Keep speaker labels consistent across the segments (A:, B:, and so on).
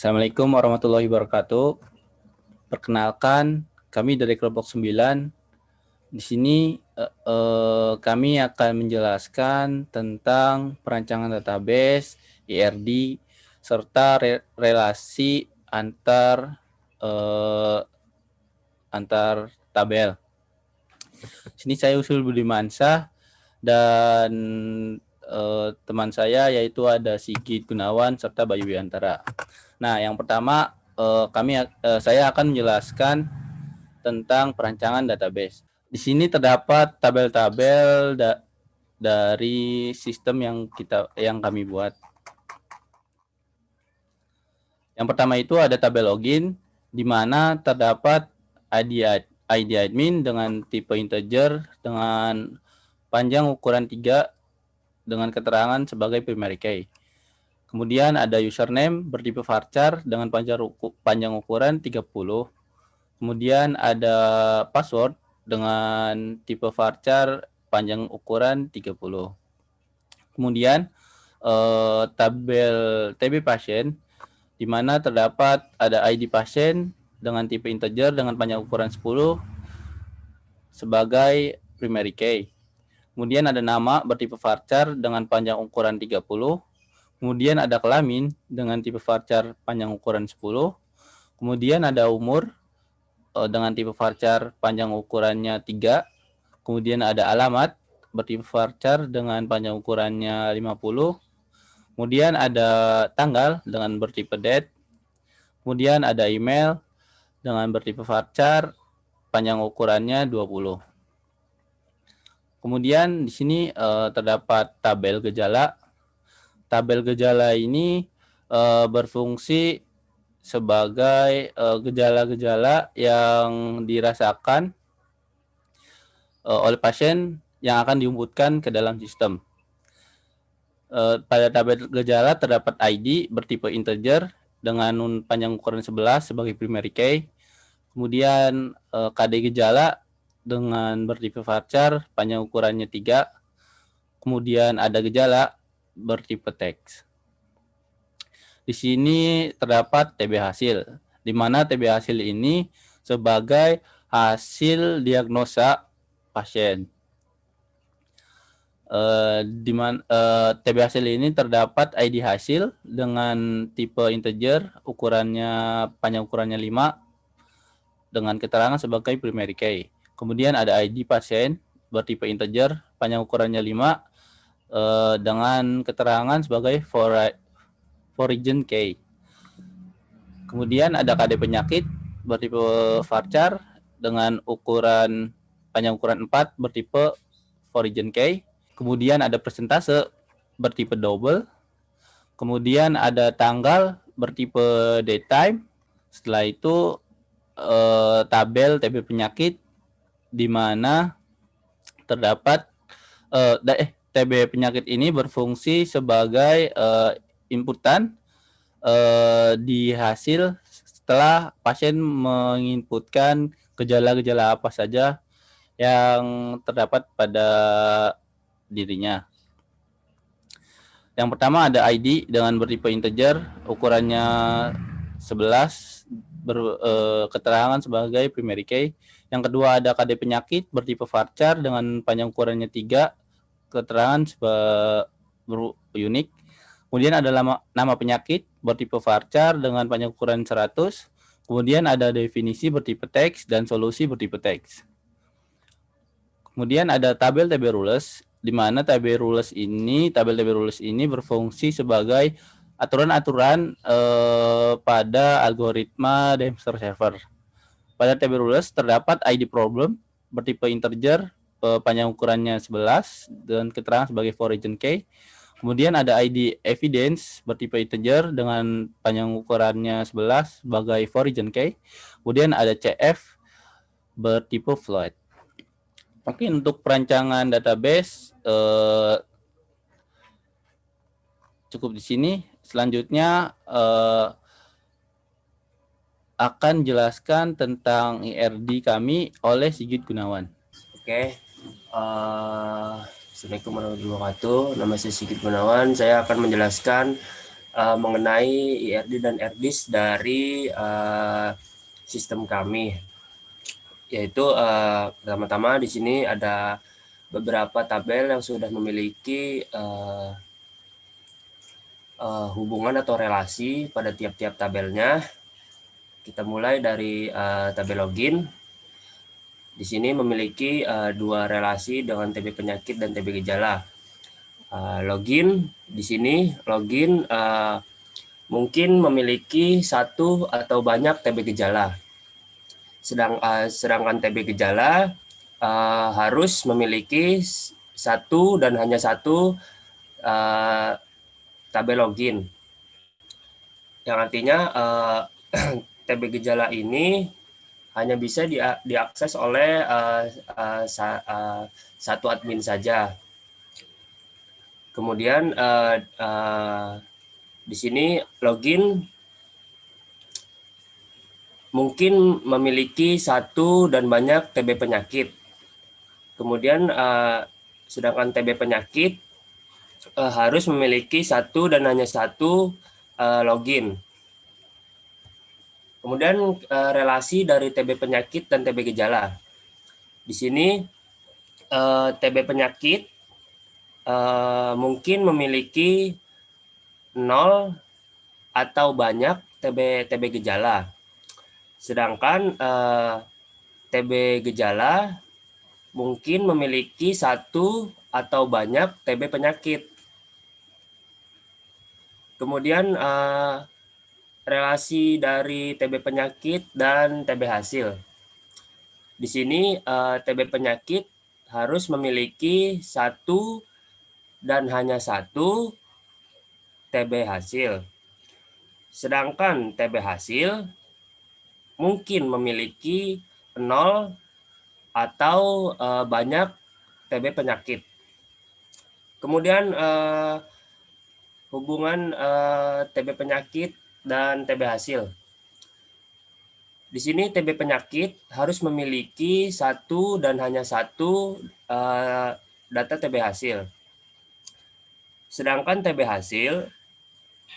A: Assalamualaikum warahmatullahi wabarakatuh. Perkenalkan, kami dari kelompok 9. Di sini kami akan menjelaskan tentang perancangan database, IRD, serta relasi antar tabel. Sini saya Usul Budimansyah dan teman saya yaitu ada Sigit Gunawan serta Bayu Wiantara. Nah, yang pertama saya akan menjelaskan tentang perancangan database. Di sini terdapat tabel-tabel dari sistem yang kami buat. Yang pertama itu ada tabel login, di mana terdapat ID admin dengan tipe integer dengan panjang ukuran 3 dengan keterangan sebagai primary key. Kemudian ada username bertipe varchar dengan panjang ukuran 30. Kemudian ada password dengan tipe varchar panjang ukuran 30. Kemudian tabel TB pasien di mana terdapat ada ID pasien dengan tipe integer dengan panjang ukuran 10 sebagai primary key. Kemudian ada nama bertipe varchar dengan panjang ukuran 30. Kemudian ada kelamin dengan tipe varchar panjang ukuran 10. Kemudian ada umur dengan tipe varchar panjang ukurannya 3. Kemudian ada alamat bertipe varchar dengan panjang ukurannya 50. Kemudian ada tanggal dengan bertipe date. Kemudian ada email dengan bertipe varchar panjang ukurannya 20. Kemudian di sini terdapat tabel gejala. Tabel gejala ini berfungsi sebagai gejala-gejala yang dirasakan oleh pasien yang akan diinputkan ke dalam sistem. Pada tabel gejala terdapat ID bertipe integer dengan panjang ukuran 11 sebagai primary key. Kemudian KD gejala dengan bertipe varchar panjang ukurannya 3. Kemudian ada gejala bertipe teks. Di sini terdapat TB hasil, di mana TB hasil ini sebagai hasil diagnosa pasien. Di mana TB hasil ini terdapat ID hasil dengan tipe integer panjang ukurannya 5 dengan keterangan sebagai primary key. Kemudian ada ID pasien bertipe integer panjang ukurannya 5 dengan keterangan sebagai foreign key. Kemudian ada KD penyakit bertipe varchar dengan panjang ukuran 4 bertipe foreign key. Kemudian ada persentase bertipe double. Kemudian ada tanggal bertipe datetime. Setelah itu tabel TB penyakit di mana terdapat TB penyakit ini berfungsi sebagai inputan di hasil setelah pasien menginputkan gejala-gejala apa saja yang terdapat pada dirinya. Yang pertama ada ID dengan bertipe integer ukurannya 11 keterangan sebagai primary key. Yang kedua ada KD penyakit bertipe varchar dengan panjang ukurannya 3, keterangan unik. Kemudian ada nama penyakit bertipe varchar dengan panjang ukuran 100. Kemudian ada definisi bertipe teks dan solusi bertipe teks. Kemudian ada tabel TB rules, di mana tabel TB rules ini berfungsi sebagai aturan-aturan pada algoritma Dempster server. Pada TB rules terdapat ID problem bertipe integer panjang ukurannya 11 dan keterangan sebagai foreign key. Kemudian ada ID evidence bertipe integer dengan panjang ukurannya 11 sebagai foreign key. Kemudian ada CF bertipe float. Mungkin untuk perancangan database cukup di sini. Selanjutnya akan jelaskan tentang IRD kami oleh Sigit Gunawan.
B: Oke. Assalamualaikum warahmatullahi wabarakatuh. Nama saya Sigit Gunawan. Saya akan menjelaskan mengenai IRD dan RDIS dari sistem kami. Yaitu pertama-tama di sini ada beberapa tabel yang sudah memiliki hubungan atau relasi pada tiap-tiap tabelnya. Kita mulai dari tabel login. Di sini memiliki dua relasi dengan TB penyakit dan TB gejala. Login di sini login mungkin memiliki satu atau banyak TB gejala. Sedangkan TB gejala harus memiliki satu dan hanya satu tabel login. Yang artinya TB gejala ini hanya bisa diakses oleh satu admin saja. Kemudian di sini login mungkin memiliki satu dan banyak TB penyakit. Kemudian sedangkan TB penyakit harus memiliki satu dan hanya satu login. Kemudian relasi dari TB penyakit dan TB gejala. Di sini TB penyakit mungkin memiliki 0 atau banyak TB gejala. Sedangkan TB gejala mungkin memiliki satu atau banyak TB penyakit. Kemudian relasi dari TB penyakit dan TB hasil. Di sini TB penyakit harus memiliki satu dan hanya satu TB hasil. Sedangkan TB hasil mungkin memiliki 0 atau banyak TB penyakit. Kemudian hubungan TB penyakit dan TB hasil. Di sini TB penyakit harus memiliki satu dan hanya satu data TB hasil. Sedangkan TB hasil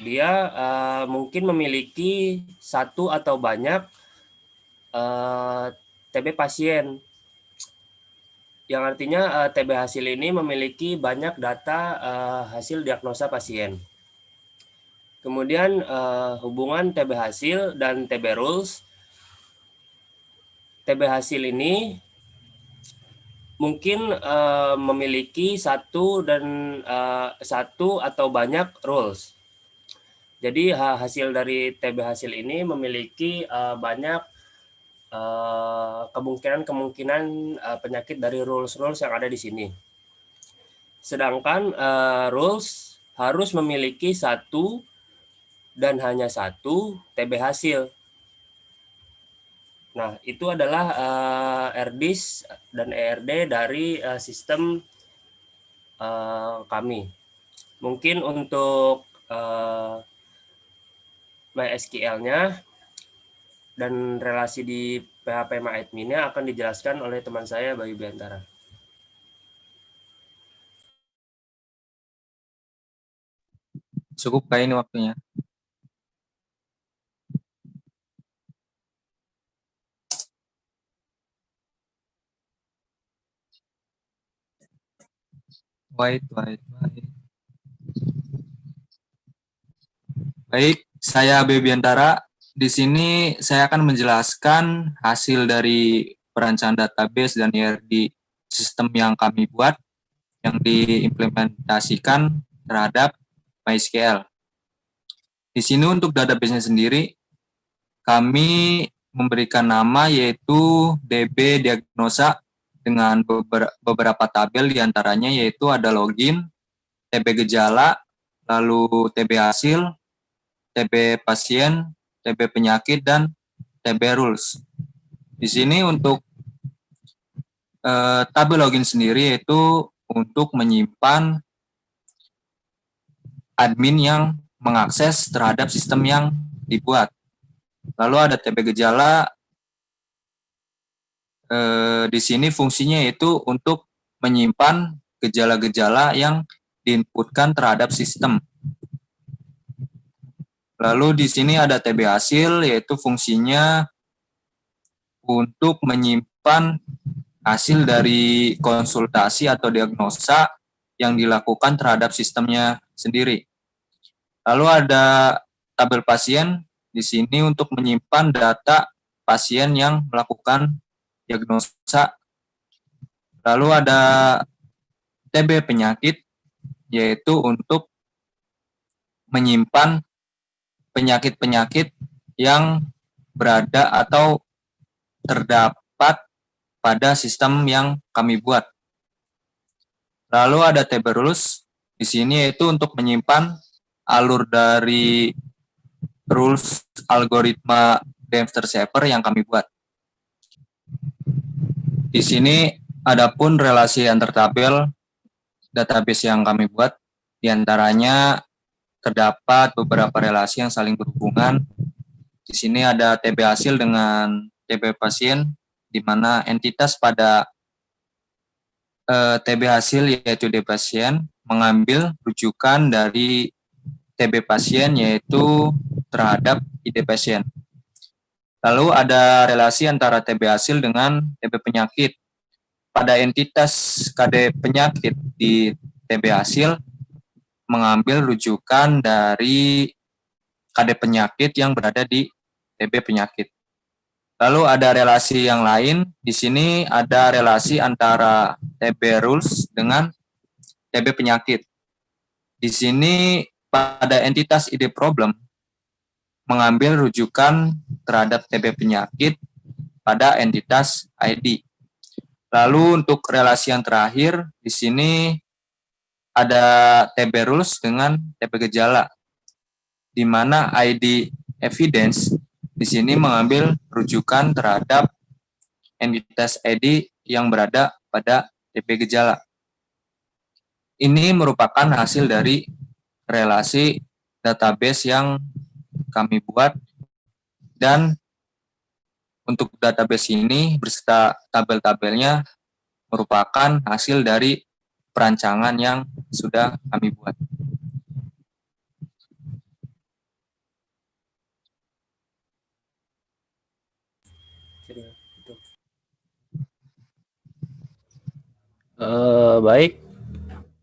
B: dia mungkin memiliki satu atau banyak TB pasien. Yang artinya TB hasil ini memiliki banyak data hasil diagnosa pasien. Kemudian hubungan TB hasil dan TB rules. TB hasil ini mungkin memiliki satu atau banyak rules. Jadi hasil dari TB hasil ini memiliki banyak kemungkinan penyakit dari rules yang ada di sini. Sedangkan rules harus memiliki satu dan hanya satu TB hasil. Nah, itu adalah RDIS dan ERD dari sistem kami. Mungkin untuk MySQL-nya dan relasi di PHP MyAdmin-nya akan dijelaskan oleh teman saya, Bayu Biantara.
C: Cukup kayak ini waktunya. Wait. Baik, saya Bebiantara. Di sini saya akan menjelaskan hasil dari perancangan database dan IRD sistem yang kami buat yang diimplementasikan terhadap MySQL. Di sini untuk database-nya sendiri kami memberikan nama yaitu DB diagnosa dengan beberapa tabel diantaranya yaitu ada login, TB gejala, lalu TB hasil, TB pasien, TB penyakit, dan TB rules. Di sini untuk tabel login sendiri yaitu untuk menyimpan admin yang mengakses terhadap sistem yang dibuat. Lalu ada TB gejala, di sini fungsinya yaitu untuk menyimpan gejala-gejala yang diinputkan terhadap sistem. Lalu di sini ada TB hasil, yaitu fungsinya untuk menyimpan hasil dari konsultasi atau diagnosa yang dilakukan terhadap sistemnya sendiri. Lalu ada tabel pasien di sini untuk menyimpan data pasien yang melakukan diagnosa. Lalu ada TB penyakit, yaitu untuk menyimpan penyakit-penyakit yang berada atau terdapat pada sistem yang kami buat. Lalu ada TB rules, di sini yaitu untuk menyimpan alur dari rules algoritma Dempster Shaper yang kami buat. Di sini adapun relasi antar tabel database yang kami buat, diantaranya terdapat beberapa relasi yang saling berhubungan. Di sini ada TB hasil dengan TB pasien, di mana entitas pada TB hasil yaitu TB pasien mengambil rujukan dari TB pasien yaitu terhadap ID pasien. Lalu ada relasi antara TB hasil dengan TB penyakit. Pada entitas KD penyakit di TB hasil mengambil rujukan dari KD penyakit yang berada di TB penyakit. Lalu ada relasi yang lain, di sini ada relasi antara TB rules dengan TB penyakit. Di sini pada entitas ID problem mengambil rujukan terhadap TB penyakit pada entitas ID. Lalu untuk relasi yang terakhir, di sini ada TB rules dengan TB gejala, di mana ID evidence di sini mengambil rujukan terhadap entitas ID yang berada pada TB gejala. Ini merupakan hasil dari relasi database yang kami buat, dan untuk database ini beserta tabel-tabelnya merupakan hasil dari perancangan yang sudah kami buat.
A: Baik,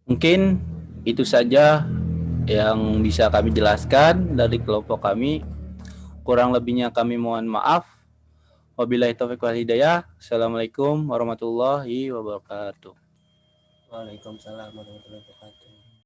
A: mungkin itu saja yang bisa kami jelaskan dari kelompok kami. Kurang lebihnya kami mohon maaf. Wabillahi taufiq wal hidayah. Assalamualaikum warahmatullahi wabarakatuh.
B: Waalaikumsalam warahmatullahi wabarakatuh.